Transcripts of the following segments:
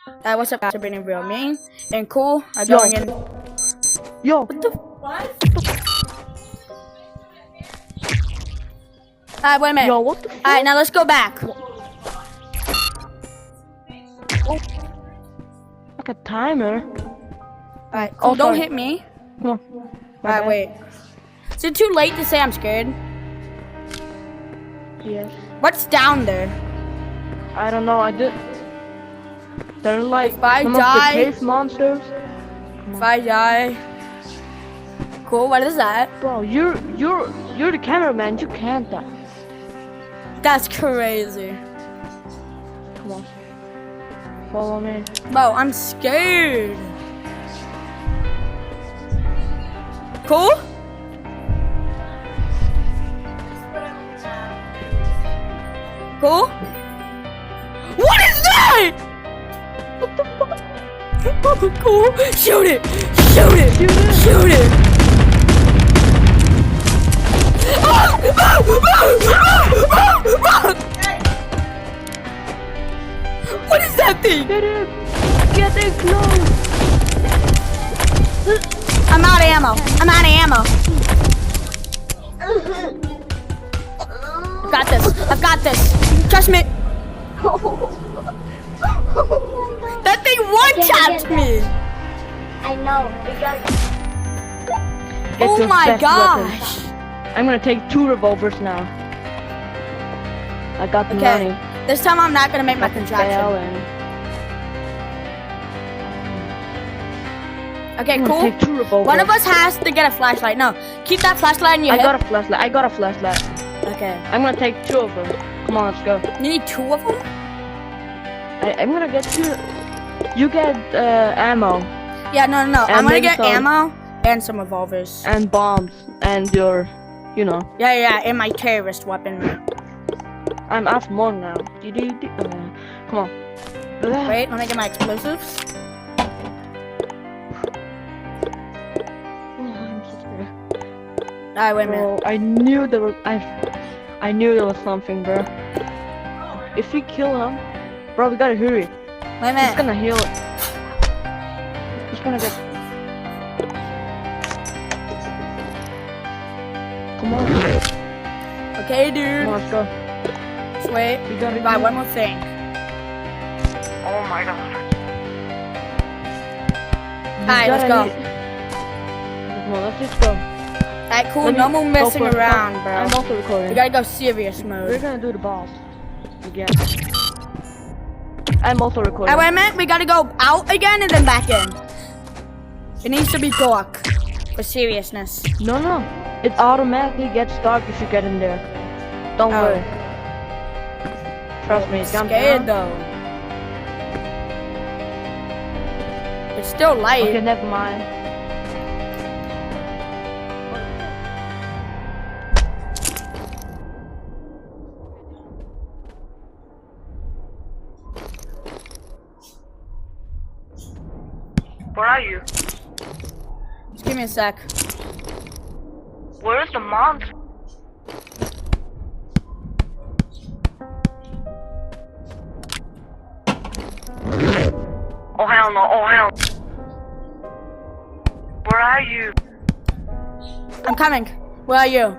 What's up, Sabrina Real? Me and Cool are going in. Yo. What the? Alright, wait a minute. Yo, what the fuck? Alright, now let's go back. Like a timer. Alright, Cool, Oh, don't sorry. hit me. Come on. My Alright, bad. wait. Is it too late to say I'm scared? Yes. What's down there? I don't know. I did. They're like If I some die- of the cave monsters. If I die. Cool, what is that? Bro, you're the cameraman. You can't die. That's crazy. Come on. Follow me. Bro, I'm scared. Cool? Cool? What is that? What the fuck? Oh, cool. Shoot it. Shoot it. Shoot it. Shoot it. Ah! Ah! Ah! Ah! Ah! What is that thing? Get it. Get it close. I'm out of ammo. I'm out of ammo. I've got this. I've got this. Trust me. That thing one-tapped me. I know. Get Oh your my best gosh. weapon. I'm gonna take 2 revolvers now. I got the Okay. money. This time I'm not gonna make my Fail contraction. and Okay, I'm gonna cool. take 2 revolvers. One of us has to get a flashlight. No, keep that flashlight in your I hip. got a flashlight. I got a flashlight. Okay. I'm gonna take 2 of them. Come on, let's go. You need 2 of them? I'm gonna get 2. You get ammo Yeah, no. I'm And gonna maybe get some- ammo and some revolvers. and bombs and your, you know. Yeah, and my terrorist weapon. I'm off more now. Come on. Wait, let me get my explosives. Alright, wait a minute. Bro, I knew there was. I knew there was something, bro. If we kill him, bro, we gotta hurry. Wait a He's minute. gonna heal it. He's gonna get. Come on, Okay, dude. come on, let's go. Just wait. We gotta Buy do- one more thing. Oh my god. Alright, let's go. Come on, let's just go. Alright, cool. Let me No more go messing first. around, I'm bro. also recording. We gotta go serious We're mode. gonna do the boss again. I'm also recording. Alright, wait a minute. We gotta go out again and then back in. It needs to be dark for seriousness. No. It automatically gets dark if you get in there. Don't Oh. worry. Trust me, I'm it's gonna scared though. It's still light. Okay, never mind. Where are you? Just give me a sec. Where is the monster? Oh hell no, oh hell. Where are you? I'm coming. Where are you?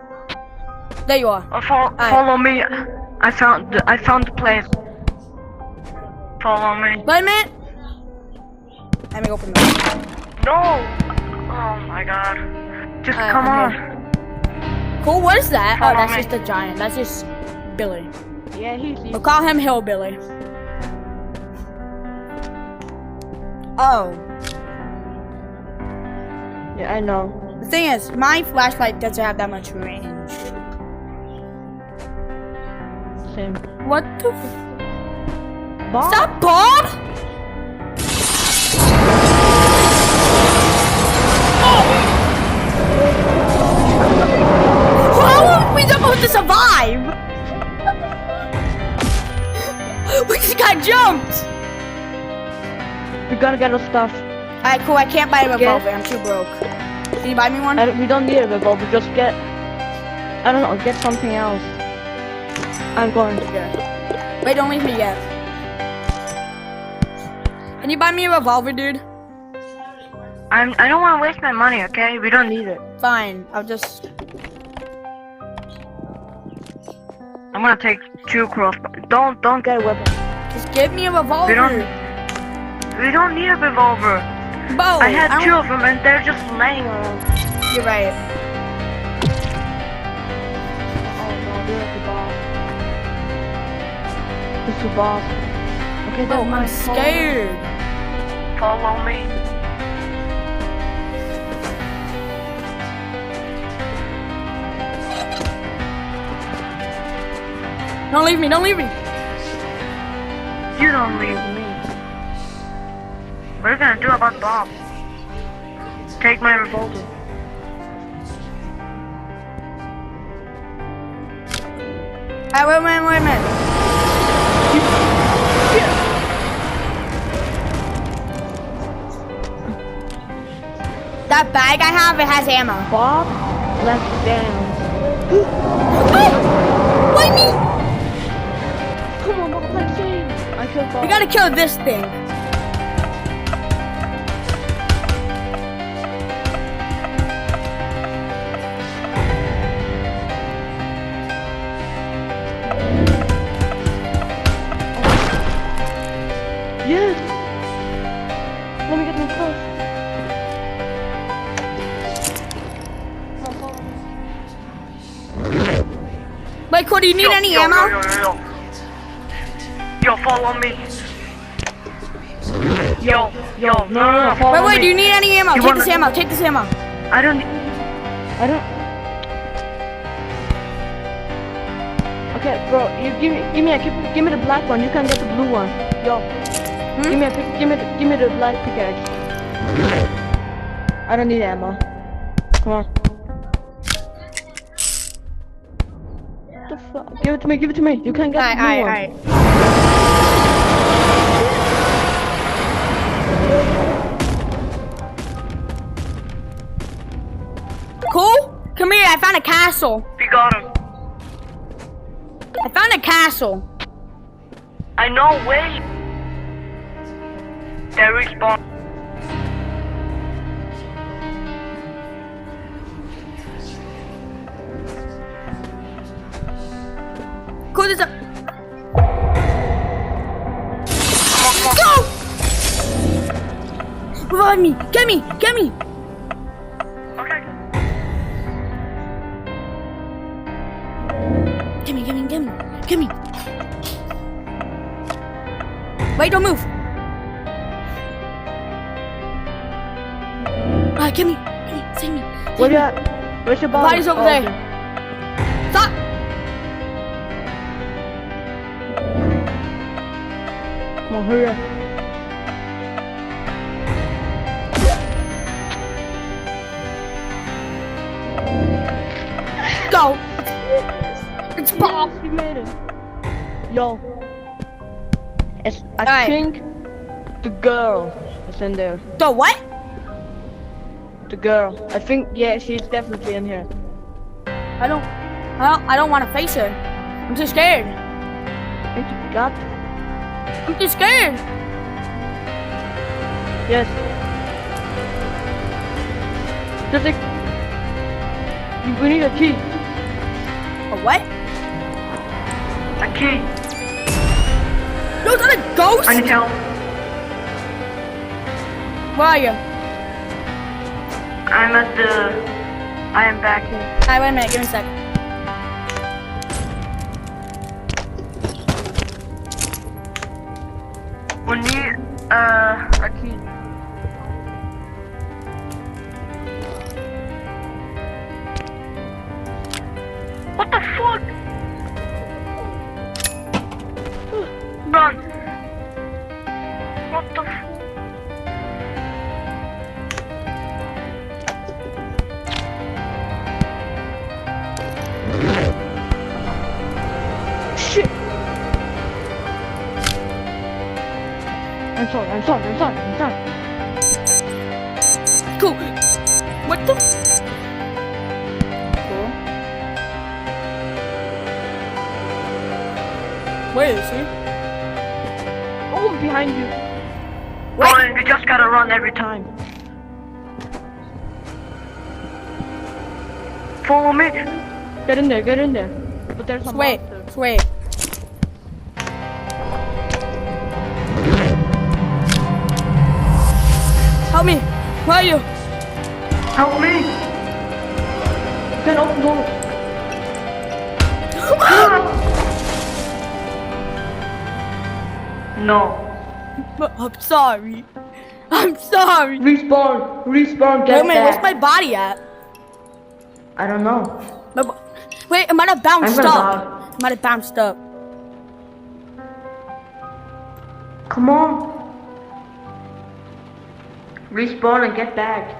There you are. Follow me. I found the place. Follow me. Wait a minute. Let me open the No! Oh my god. Just Alright, come I'm on. Cool, what is that? Oh, Follow that's me. just a giant. That's just Billy. Yeah, We'll call him Hillbilly. Oh. Yeah, I know. The thing is, my flashlight doesn't have that much range. Same. What the f- Bob? Stop, Bob! How are we supposed to survive? We just got jumped! We gotta get our stuff. Alright, cool, I can't buy a revolver, I'm too broke. Can you buy me one? We don't need a revolver, just get... I don't know, get something else. I'm going. Wait, don't leave me yet. Can you buy me a revolver, dude? I don't want to waste my money, okay? We don't need it. Fine. I'll just. I'm gonna take 2 crossbows. Don't get a weapon. Just give me a revolver. We don't need a revolver. Bo, I had don't- 2 of them and they're just laying around. You're right. Oh no, they're the boss. It's the boss. Okay, Bro, I'm scared. Follow me. Don't leave me. Don't leave me. You don't leave me. What are you gonna do about Bob? Take my revolver. Hey, wait a minute. That bag I have, it has ammo. Bob left down. Oh! Why me? Come on, Bob, let's see. I killed Bob. We gotta kill this thing. Yes! Let me get my clothes. Wait, Cody, you need any ammo? Yo, follow me. Yo, no, follow Wait, me. do you need any ammo? You Take this wanna- ammo. Take this ammo. I don't. Okay, bro, you give me the black one. You can get the blue one. Yo, give me the black pickaxe. I don't need ammo. Come on. What the fuck? Give it to me. You can get the blue one. Cool? Come here, I found a castle. We got him. I found a castle. I know. Wait. They respawn. Cool, there's a... Go! Revive me! Get me! Get me! Okay. Get me, get me, get me, get me. Wait, don't move. Alright, get me, save me. Where you at? Where's your body? Body's over there. Stop! Come on, hurry up. Go! It's Bob! We made it. Yo. I Alright. think the girl is in there. The what? The girl. I think, yeah, she's definitely in here. I don't want to face her. I'm too scared. I think you got. I'm too scared. Yes. Just like. We need a key. A what? A key. No, is that a ghost? I need help. Where are you? I am back here. Alright, wait a minute, give me a sec. We need a key. What the fuck? Run! What the fuck? Shit! I'm sorry. Cool. What the? Cool. Where is he? Oh, behind you. Boy, you just gotta run every time. Follow me. Get in there, get in there. But there's a Wait, monster. wait. Help me. Where are you? Help me. You can open doors. No. I'm sorry. I'm sorry. Respawn. Respawn. Get Wait, where's my body at? I don't know. Wait, it might have bounced I'm gonna up. It might have bounced up. Come on. Respawn and get back.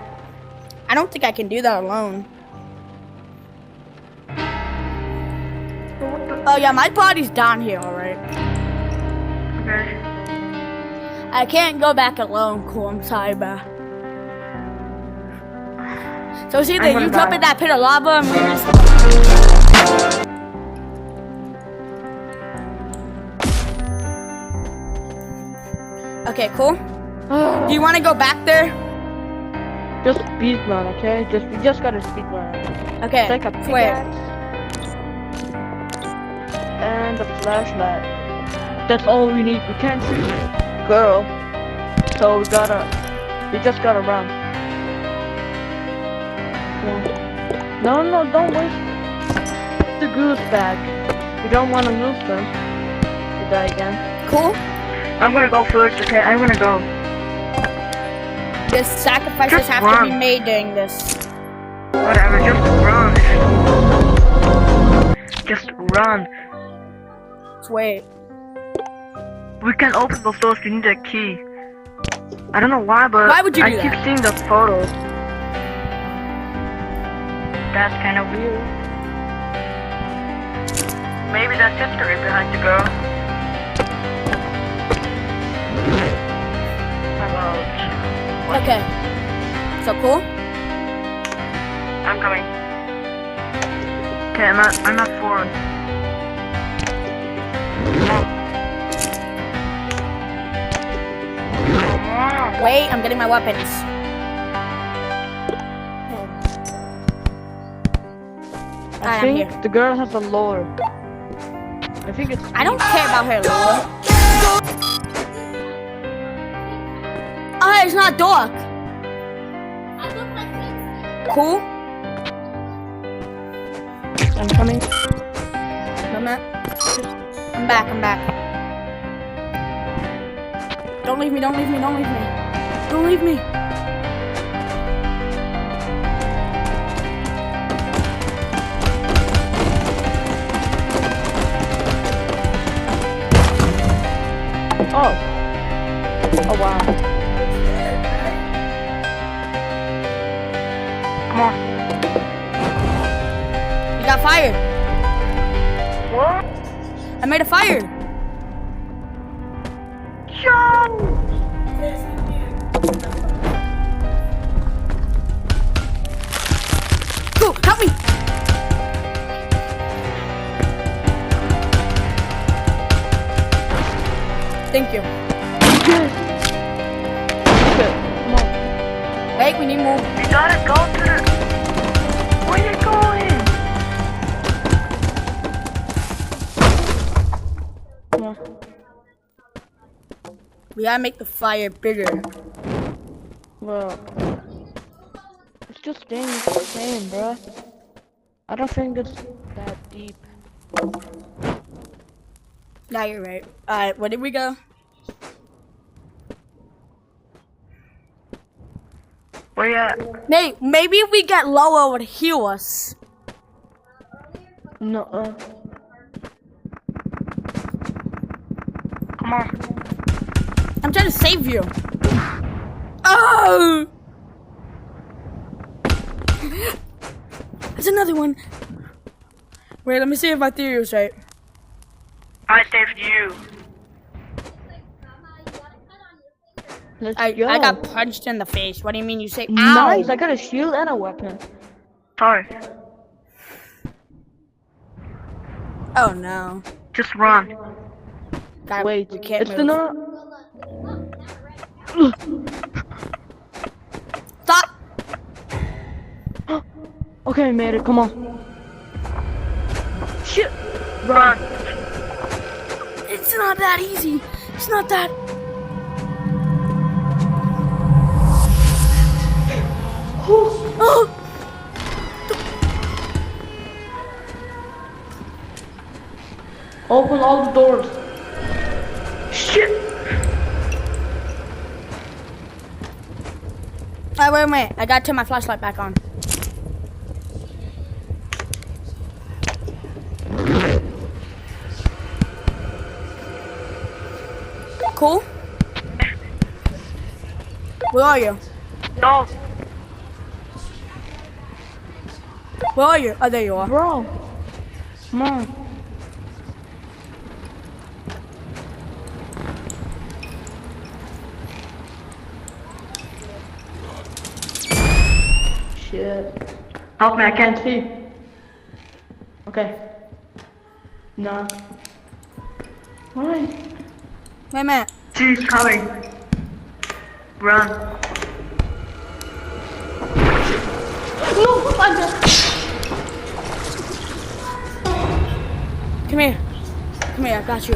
I don't think I can do that alone. Oh yeah, my body's down here, alright. Okay. I can't go back alone, cool, I'm sorry, bro. So it's either I'm gonna you jump die. in that pit of lava and we just... Okay, cool. Do you want to go back there? Just speed run, okay? We just gotta speed run. Okay, Take a wait. pickaxe and a flashlight. That's all we need. We can't see the girl, so we just gotta run. No, don't waste the goose bag. We don't want to lose them. To die again. Cool. I'm gonna go first, okay? I'm gonna go. The sacrifices Just have run. to be made during this. Whatever, just run. Just run. Let's wait. We can open those doors, we need a key. I don't know why, but Why would you I do keep that? seeing the photos. That's kind of weird. Maybe there's history behind the girl. About... Okay. So cool. I'm coming. Okay, I'm at 4. Wait, I'm getting my weapons. I I'm think here. the girl has a lore. I think it's... I don't care about her lore. Oh, it's not dark. Cool. I'm coming. I'm back. Don't leave me. Don't leave me. Oh wow. Come on. You got fire. What? I made a fire. Cool, help me. Thank you. Okay, come on. Wait, we need more. You gotta go to the... Where you going? Come on. We gotta make the fire bigger. Well, it's just staying the same, bruh. I don't think it's that deep. Yeah, you're right. Alright, where did we go? Where you at? Nate, maybe if we get lower, it would heal us. No, Come on. I'm trying to save you. Oh! There's another one. Wait, let me see if my theory was right. I saved you. Let's I go. got punched in the face. What do you mean you say ow? Nice, I got a shield and a weapon. Sorry. Oh no. Just run. God, Wait, we can't it's move. Stop. Okay, we made it. Come on. Shit. Run. It's not that easy. It's not that. Oh. Open all the doors. Shit. Alright, wait a minute. I gotta turn my flashlight back on. Cool? Where are you? No. Where are you? Oh, there you are. Bro. Come on. Shit. Help me, I I can't can't. see. Okay. No. Why? Wait a minute. She's coming. Run. No, I'm dead. Come here. Come here, I got you.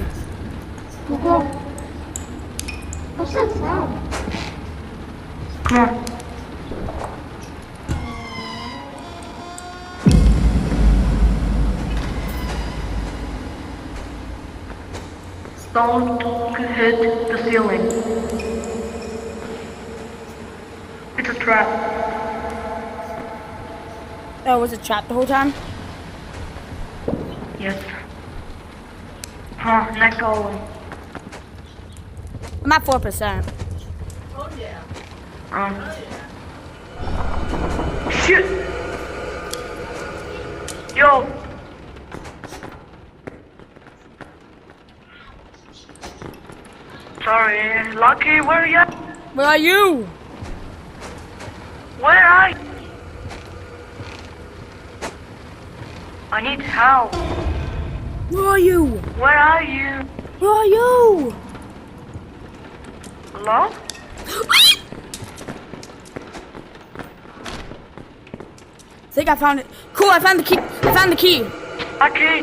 Go. What's that sound? Come on. Don't hit the ceiling. It's a trap. Oh, was it trapped the whole time? Yes. Huh, next hallway. I'm at 4%. Shit! Yo! Sorry, Lucky, where are you? Where are you? Where are you? I need help. Where are you? Where are you? Where are you? Hello? I think I found it. Cool, I found the key. I found the key. Lucky!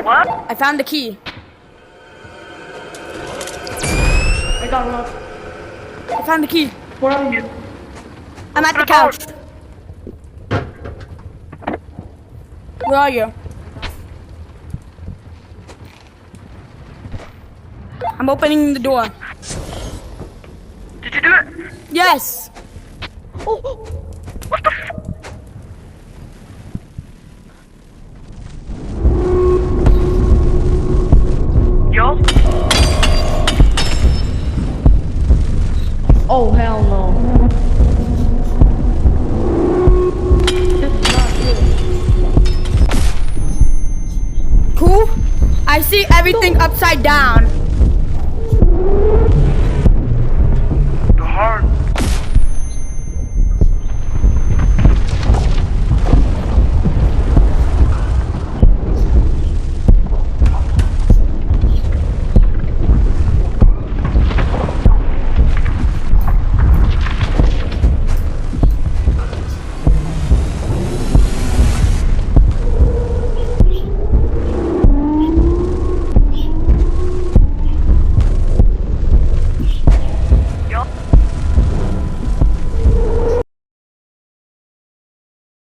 What? I found the key. I got lost. I found the key. Where are you? I'm at the couch. Where are you? I'm opening the door. Did you do it? Yes. Oh, What the f- Yo? oh hell no. This is not good. Cool. I see everything upside down.